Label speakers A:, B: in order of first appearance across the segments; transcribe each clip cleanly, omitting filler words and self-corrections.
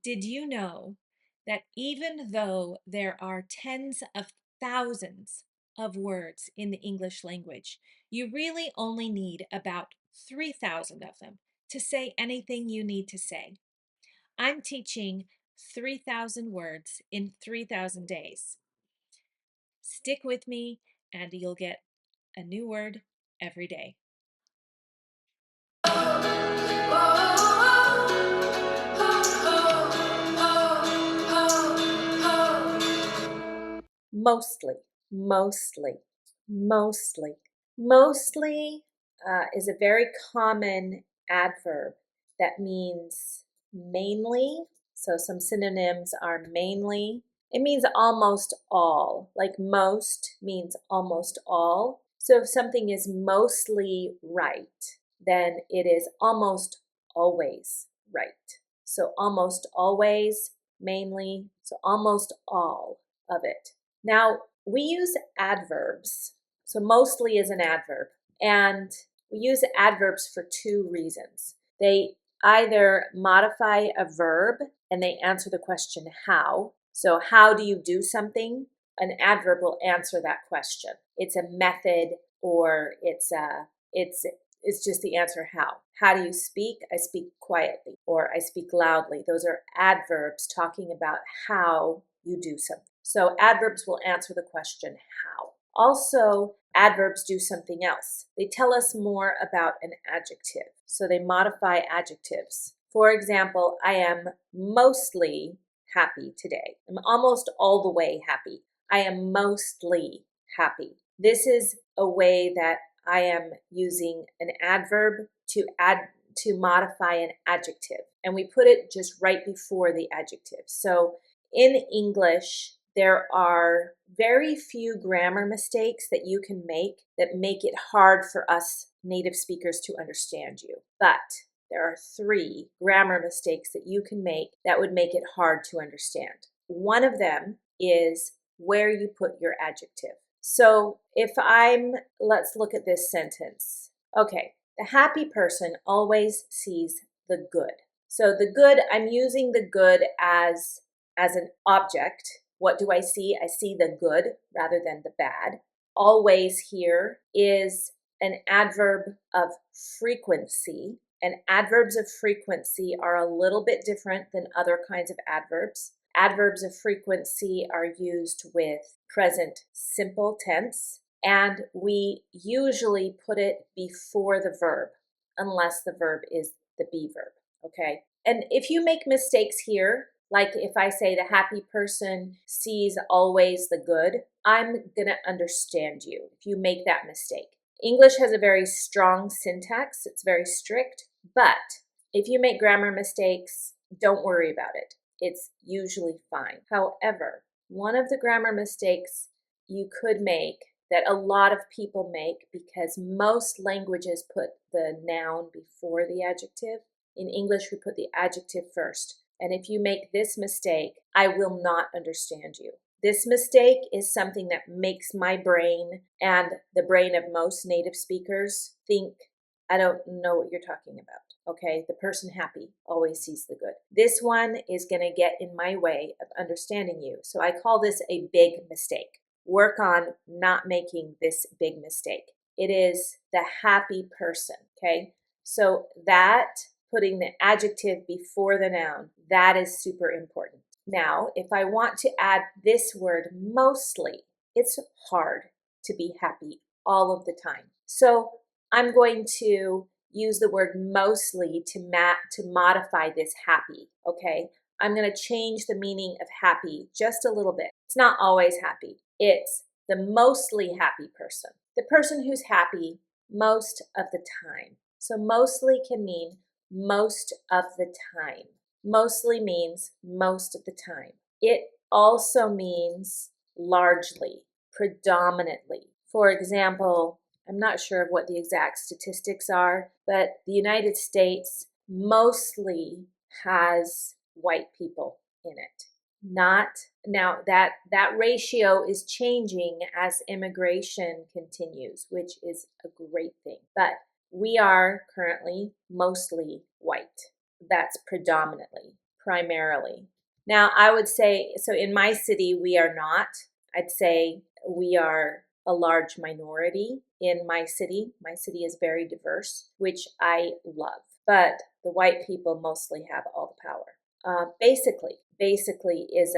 A: Did you know that even though there are tens of thousands of words in the English language, you really only need about 3,000 of them to say anything you need to say? I'm teaching 3,000 words in 3,000 days. Stick with me and you'll get a new word every day. Mostly, mostly, mostly. Mostly is a very common adverb that means mainly. So some synonyms are mainly. It means almost all. Like most means almost all. So if something is mostly right, then it is almost always right. So almost always, mainly, so almost all of it. Now, we use adverbs. So mostly is an adverb. And we use adverbs for two reasons. They either modify a verb and they answer the question how. So how do you do something? An adverb will answer that question. It's a method, or it's just the answer how. How do you speak? I speak quietly, or I speak loudly. Those are adverbs talking about how you do something. So adverbs will answer the question how. Also, adverbs do something else. They tell us more about an adjective. So they modify adjectives. For example, I am mostly happy today. I'm almost all the way happy. I am mostly happy. This is a way that I am using an adverb to modify an adjective. And we put it just right before the adjective. So in English, there are very few grammar mistakes that you can make that make it hard for us native speakers to understand you. But there are 3 grammar mistakes that you can make that would make it hard to understand. One of them is where you put your adjective. So let's look at this sentence. Okay, the happy person always sees the good. So the good, I'm using the good as an object. What do I see? I see the good rather than the bad. Always here is an adverb of frequency. And adverbs of frequency are a little bit different than other kinds of adverbs. Adverbs of frequency are used with present simple tense, and we usually put it before the verb, unless the verb is the be verb, okay? And if you make mistakes here, like if I say the happy person sees always the good, I'm gonna understand you if you make that mistake. English has a very strong syntax, it's very strict, but if you make grammar mistakes, don't worry about it. It's usually fine. However, one of the grammar mistakes you could make that a lot of people make, because most languages put the noun before the adjective. In English, we put the adjective first. And if you make this mistake, I will not understand you. This mistake is something that makes my brain and the brain of most native speakers think, I don't know what you're talking about. Okay, the person happy always sees the good. This one is going to get in my way of understanding you. So I call this a big mistake. Work on not making this big mistake. It is the happy person, okay? So that, putting the adjective before the noun, that is super important. Now, if I want to add this word mostly, it's hard to be happy all of the time. So I'm going to use the word mostly to modify this happy, okay? I'm going to change the meaning of happy just a little bit. It's not always happy. It's the mostly happy person. The person who's happy most of the time. So mostly can mean most of the time. Mostly means most of the time. It also means largely, predominantly. For example, I'm not sure of what the exact statistics are, but the United States mostly has white people in it. Not now, that ratio is changing as immigration continues, which is a great thing. But we are currently mostly white. That's predominantly. primarily. Now, I would say, so in my city, we are not. I'd say we are a large minority in my city. My city is very diverse, which I love. But the white people mostly have all the power. Basically is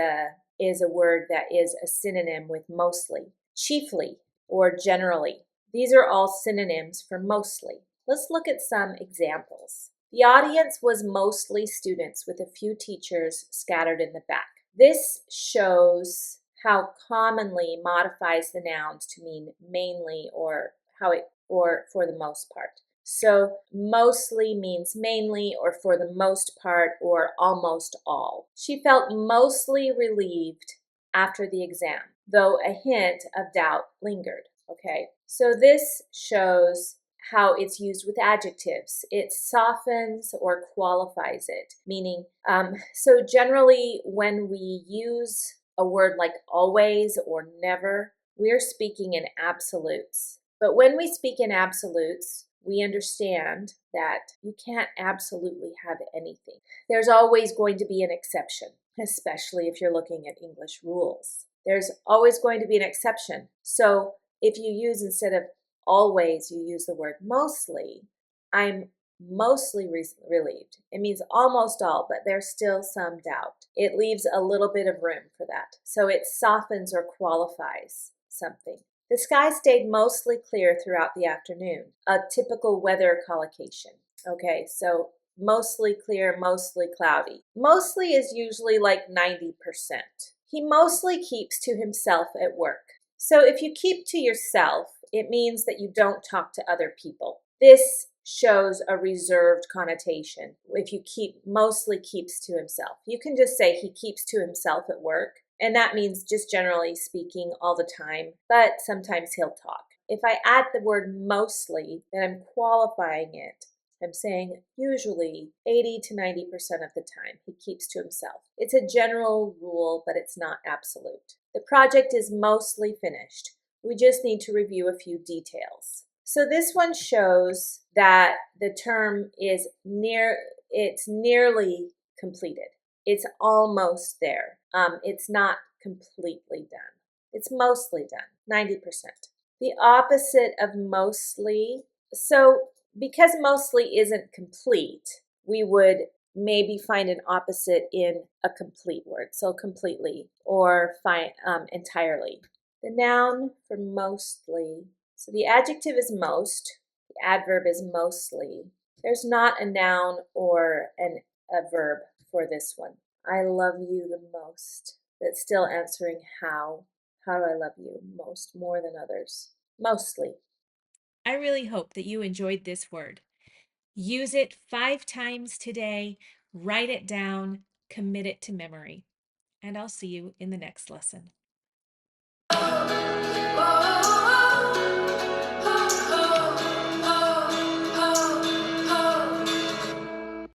A: a word that is a synonym with mostly, chiefly, or generally. These are all synonyms for mostly. Let's look at some examples. The audience was mostly students with a few teachers scattered in the back. This shows how commonly modifies the nouns to mean mainly or for the most part. So mostly means mainly or for the most part or almost all. She felt mostly relieved after the exam, though a hint of doubt lingered. Okay, so this shows how it's used with adjectives. It softens or qualifies it, meaning, so generally when we use a word like always or never, we're speaking in absolutes. But when we speak in absolutes, we understand that you can't absolutely have anything. There's always going to be an exception, especially if you're looking at English rules. There's always going to be an exception. So if you use, instead of always, you use the word mostly, I'm mostly relieved. It means almost all, but there's still some doubt. It leaves a little bit of room for that. So it softens or qualifies something. The sky stayed mostly clear throughout the afternoon, a typical weather collocation. Okay, so mostly clear, mostly cloudy. Mostly is usually like 90%. He mostly keeps to himself at work. So if you keep to yourself, it means that you don't talk to other people. This shows a reserved connotation. If you mostly keeps to himself. You can just say he keeps to himself at work. And that means just generally speaking all the time, but sometimes he'll talk. If I add the word mostly, then I'm qualifying it. I'm saying usually 80 to 90% of the time he keeps to himself. It's a general rule, but it's not absolute. The project is mostly finished. We just need to review a few details. So this one shows that the term is nearly completed. It's almost there. It's not completely done. It's mostly done, 90%. The opposite of mostly, so because mostly isn't complete, we would maybe find an opposite in a complete word. So completely or entirely. The noun for mostly, so the adjective is most, the adverb is mostly. There's not a noun or a verb for this one. I love you the most. That's still answering how. How do I love you most, more than others? Mostly.
B: I really hope that you enjoyed this word. Use it 5 times today, write it down, commit it to memory. And I'll see you in the next lesson.